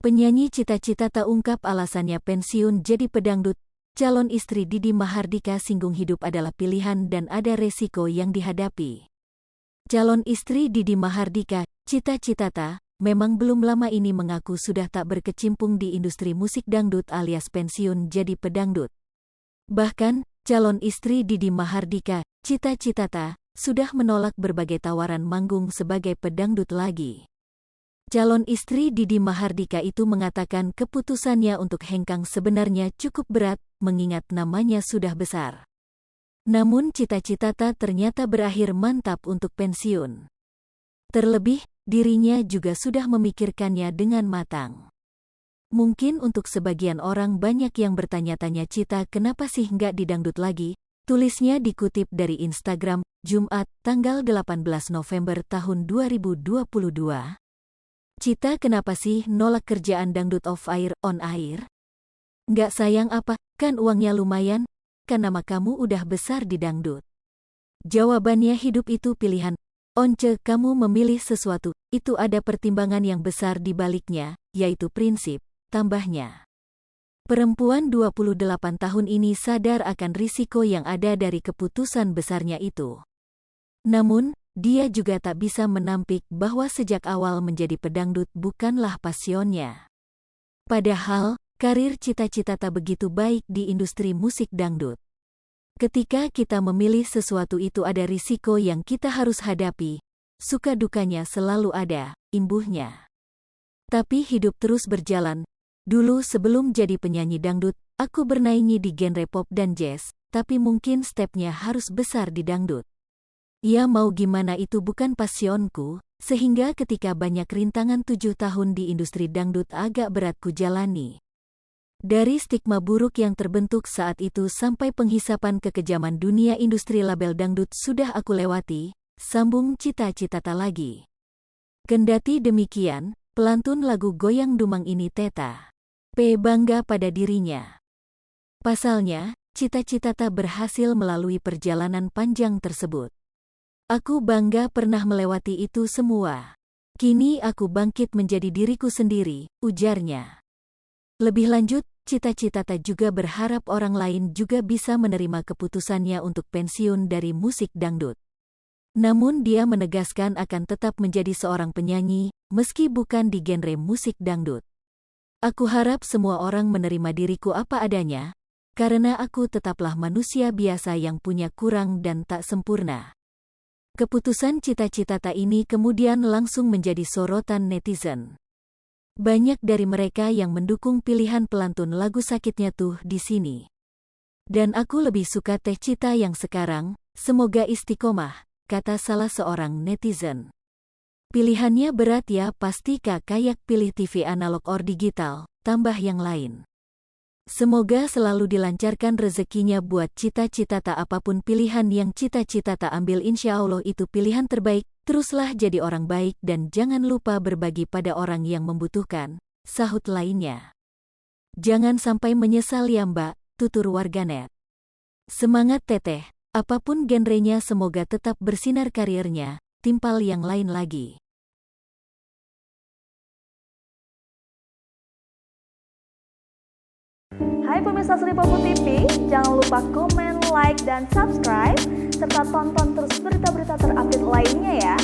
Penyanyi cita-cita tak ungkap alasannya pensiun jadi pedangdut. Calon istri Didi Mahardika singgung hidup adalah pilihan dan ada resiko yang dihadapi. Calon istri Didi Mahardika, cita-citata, memang belum lama ini mengaku sudah tak berkecimpung di industri musik dangdut alias pensiun jadi pedangdut. Bahkan, calon istri Didi Mahardika, cita-citata, sudah menolak berbagai tawaran manggung sebagai pedangdut lagi. Calon istri Didi Mahardika itu mengatakan keputusannya untuk hengkang sebenarnya cukup berat, mengingat namanya sudah besar. Namun cita-citata ternyata berakhir mantap untuk pensiun. Terlebih, dirinya juga sudah memikirkannya dengan matang. Mungkin untuk sebagian orang banyak yang bertanya-tanya Cita kenapa sih nggak didangdut lagi, tulisnya dikutip dari Instagram, Jumat, tanggal 18 November tahun 2022. Cita kenapa sih nolak kerjaan dangdut off air, on air? Nggak sayang apa, kan uangnya lumayan, kan nama kamu udah besar di dangdut. Jawabannya hidup itu pilihan. Once kamu memilih sesuatu, itu ada pertimbangan yang besar di baliknya, yaitu prinsip, tambahnya. Perempuan 28 tahun ini sadar akan risiko yang ada dari keputusan besarnya itu. Namun, dia juga tak bisa menampik bahwa sejak awal menjadi pedangdut bukanlah pasionnya. Padahal, karir cita-cita tak begitu baik di industri musik dangdut. Ketika kita memilih sesuatu itu ada risiko yang kita harus hadapi, suka dukanya selalu ada, imbuhnya. Tapi hidup terus berjalan. Dulu sebelum jadi penyanyi dangdut, aku bernyanyi di genre pop dan jazz, tapi mungkin stepnya harus besar di dangdut. Ya mau gimana itu bukan pasionku, sehingga ketika banyak rintangan 7 tahun di industri dangdut agak berat ku jalani. Dari stigma buruk yang terbentuk saat itu sampai penghisapan kekejaman dunia industri label dangdut sudah aku lewati, sambung cita-citata lagi. Kendati demikian, pelantun lagu Goyang Dumang ini Teta P bangga pada dirinya. Pasalnya, cita-citata berhasil melalui perjalanan panjang tersebut. Aku bangga pernah melewati itu semua. Kini aku bangkit menjadi diriku sendiri, ujarnya. Lebih lanjut, cita-citata juga berharap orang lain juga bisa menerima keputusannya untuk pensiun dari musik dangdut. Namun dia menegaskan akan tetap menjadi seorang penyanyi, meski bukan di genre musik dangdut. Aku harap semua orang menerima diriku apa adanya, karena aku tetaplah manusia biasa yang punya kurang dan tak sempurna. Keputusan cita-citata ini kemudian langsung menjadi sorotan netizen. Banyak dari mereka yang mendukung pilihan pelantun lagu Sakitnya Tuh di sini. Dan aku lebih suka Teh Cita yang sekarang, semoga istiqomah, kata salah seorang netizen. Pilihannya berat ya, pasti Kak kayak pilih TV analog or digital, tambah yang lain. Semoga selalu dilancarkan rezekinya buat cita-cita tak apapun pilihan yang cita-cita tak ambil, insya Allah itu pilihan terbaik, teruslah jadi orang baik dan jangan lupa berbagi pada orang yang membutuhkan, sahut lainnya. Jangan sampai menyesal ya Mbak, tutur warganet. Semangat Teteh, apapun genrenya semoga tetap bersinar karirnya, timpal yang lain lagi. Hai pemirsa Sri Popo TV, jangan lupa komen, like, dan subscribe, serta tonton terus berita-berita terupdate lainnya ya.